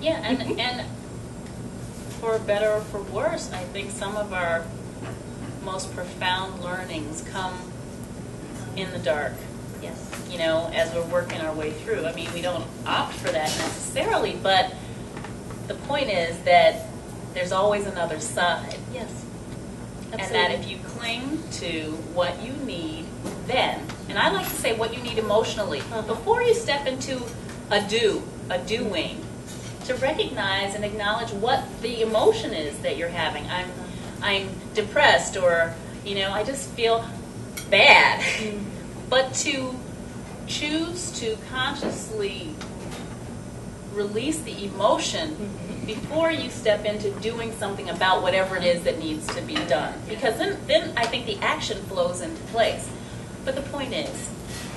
Yeah, and for better or for worse, I think some of our most profound learnings come in the dark. Yes. You know, as we're working our way through. I mean, we don't opt for that necessarily, but the point is that there's always another side. Yes. Absolutely. And that if you cling to what you need then, and I like to say what you need emotionally, before you step into a doing, to recognize and acknowledge what the emotion is that you're having. I'm depressed, or, you know, I just feel bad. But to choose to consciously release the emotion before you step into doing something about whatever it is that needs to be done. Because then I think the action flows into place. But the point is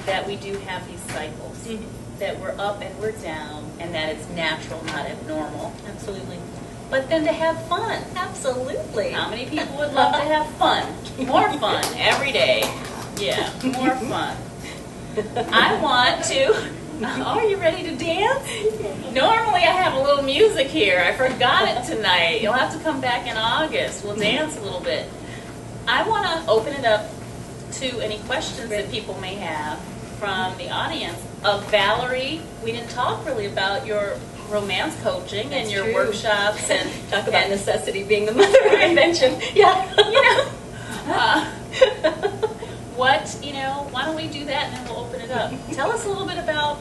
that we do have these cycles, that we're up and we're down, and that it's natural, not abnormal. Absolutely. But then to have fun. Absolutely. How many people would love to have fun? More fun every day. Yeah, more fun. I want to. Oh, are you ready to dance? Normally I have a little music here. I forgot it tonight. You'll have to come back in August. We'll dance a little bit. I want to open it up to any questions that people may have from the audience. Valerie, we didn't talk really about your romance coaching. That's and your true. Workshops and talk about necessity being the mother of invention. Yeah, you know. Why don't we do that and then we'll open it up. Tell us a little bit about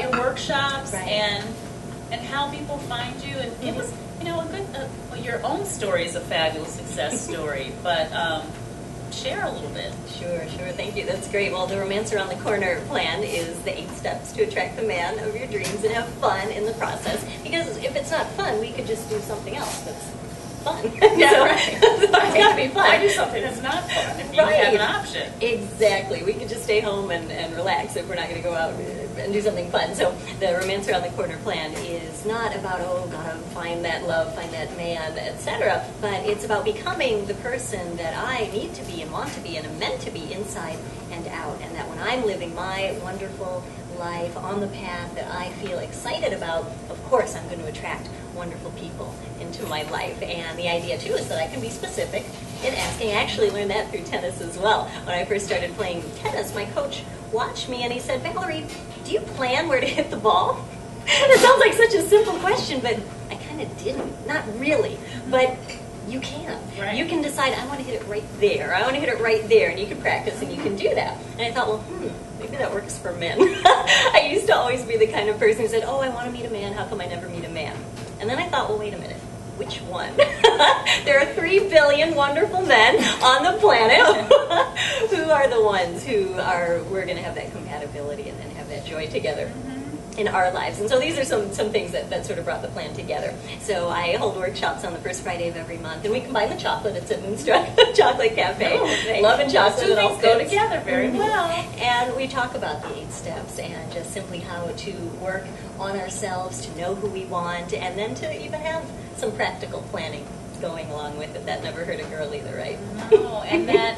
your workshops and how people find you, and give us, your own story is a fabulous success story, but share a little bit. Sure. Thank you. That's great. Well, the Romance Around the Corner plan is the 8 steps to attract the man of your dreams and have fun in the process. Because if it's not fun, we could just do something else that's fun. Yeah, right. So it's got to be fun. Why do something that's not fun if you have an option? Exactly. We could just stay home and relax if we're not going to go out and do something fun. So the Romance Around the Corner plan is not about, gotta find that love, find that man, etc. But it's about becoming the person that I need to be and want to be and am meant to be inside and out. And that when I'm living my wonderful life on the path that I feel excited about, of course I'm going to attract wonderful people into my life. And the idea too is that I can be specific in asking. I actually learned that through tennis as well. When I first started playing tennis, my coach watched me and he said, "Valerie, do you plan where to hit the ball?" And it sounds like such a simple question, but I kind of didn't. Not really. But you can. Right. You can decide, I want to hit it right there. I want to hit it right there. And you can practice and you can do that. And I thought, well, maybe that works for men. I used to always be the kind of person who said, I want to meet a man. How come I never meet a man? And then I thought, well, wait a minute. Which one? There are 3 billion wonderful men on the planet. Who are the ones we're going to have that compatibility and have that joy together in our lives? And so these are some things that sort of brought the plan together. So I hold workshops on the first Friday of every month, and we combine the chocolate. It's at Moonstruck Chocolate Cafe. Love and chocolate. Two things go together very well. And we talk about the 8 steps and just simply how to work on ourselves, to know who we want, and then to even have some practical planning going along with it. That never hurt a girl either, right? No, and that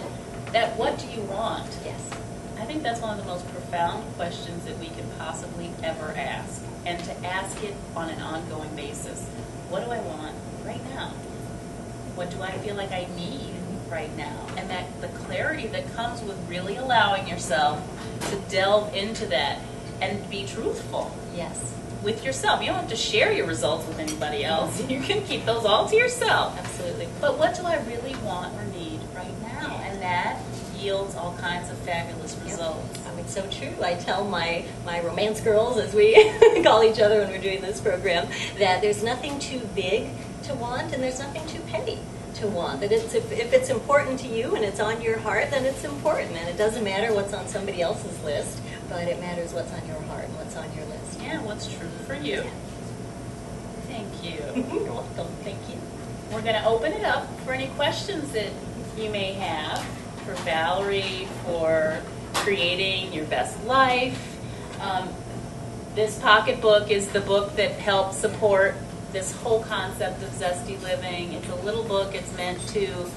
what do you want? Yes. I think that's one of the most profound questions that we could possibly ever ask, and to ask it on an ongoing basis. What do I want right now? What do I feel like I need right now? And that the clarity that comes with really allowing yourself to delve into that and be truthful. Yes. With yourself. You don't have to share your results with anybody else. You can keep those all to yourself. Absolutely. But what do I really want or need right now? And that yields all kinds of fabulous results. Oh, it's so true. I tell my romance girls, as we call each other when we're doing this program, that there's nothing too big to want and there's nothing too petty to want. That if it's important to you and it's on your heart, then it's important. And it doesn't matter what's on somebody else's list, but it matters what's on your heart and what's on your list. Yeah, what's true for you. Yeah. Thank you. You're welcome. Thank you. We're going to open it up for any questions that you may have for Valerie, for creating your best life. This pocketbook is the book that helps support this whole concept of zesty living. It's a little book. It's meant to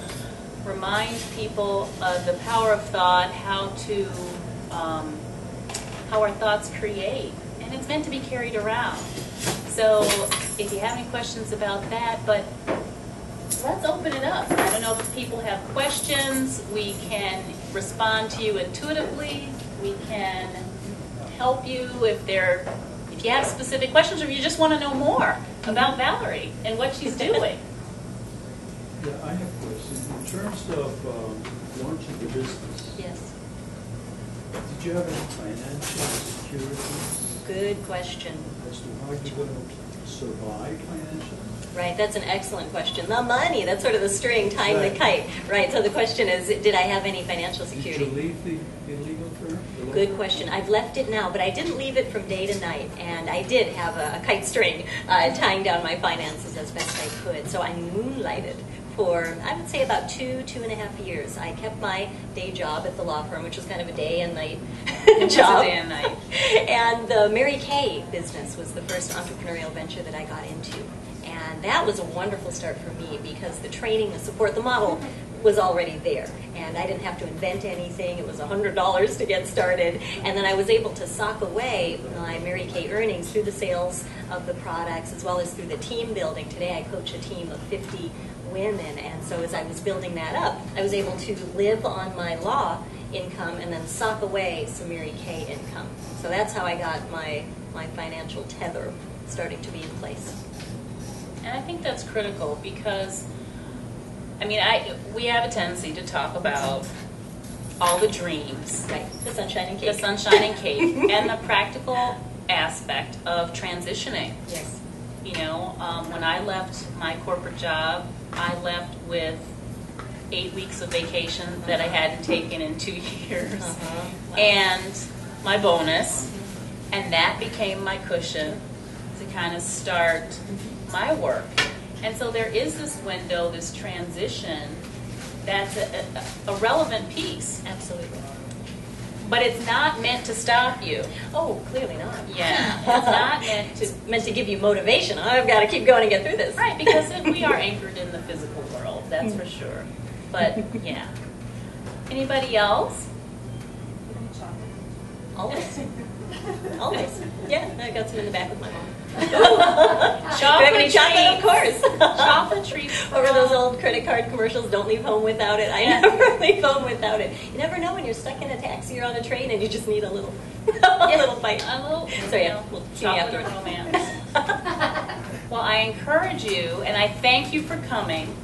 remind people of the power of thought, how our thoughts create, and it's meant to be carried around. So if you have any questions about that, but let's open it up. I don't know if people have questions. We can respond to you intuitively. We can help you if you have specific questions, or if you just want to know more about Valerie and what she's doing. Yeah, I have a question. In terms of launching the business, Yes. did you have any financial securities Good question. as to how you're going to survive financially? Right, that's an excellent question. The money, that's sort of the string tying the Right. kite. Right, so the question is, did I have any financial Did security? you leave the illegal firm? the law Good firm? question. I've left it now, but I didn't leave it from day to night, and I did have a kite string tying down my finances as best I could. So I moonlighted for, I would say, about 2.5 years. I kept my day job at the law firm, which was kind of a day and night It job. was a day and night. And the Mary Kay business was the first entrepreneurial venture that I got into. And that was a wonderful start for me because the training, the support, the model was already there. And I didn't have to invent anything. It was $100 to get started. And then I was able to sock away my Mary Kay earnings through the sales of the products as well as through the team building. Today I coach a team of 50 women. And so as I was building that up, I was able to live on my law income and then sock away some Mary Kay income. So that's how I got my financial tether starting to be in place. And I think that's critical because, I mean, we have a tendency to talk about all the dreams, Right, the sunshine and the cake. sunshine and cake, and the practical aspect of transitioning. Yes. You know, when I left my corporate job, I left with 8 weeks of vacation that I hadn't taken in 2 years, Wow. and my bonus, and that became my cushion to kind of start my work. And so there is this window, this transition, that's a relevant piece, Absolutely. but it's not meant to stop you. Oh, clearly not. Yeah, it's not meant to. It's meant to give you motivation. I've got to keep going and get through this. Right, because we are anchored in the physical world, that's for sure. But, yeah. Anybody else? Always. Always. Yeah, I got some in the back with my mom. Chocolate Do you have any chocolate? treats. Of course. Chocolate treats. Remember those old credit card commercials, don't leave home without it? I never leave home without it. You never know when you're stuck in a taxi or on a train and you just need a little, a little bite. A little, So yeah, we'll see you chocolate afterwards. romance. Well, I encourage you, and I thank you for coming.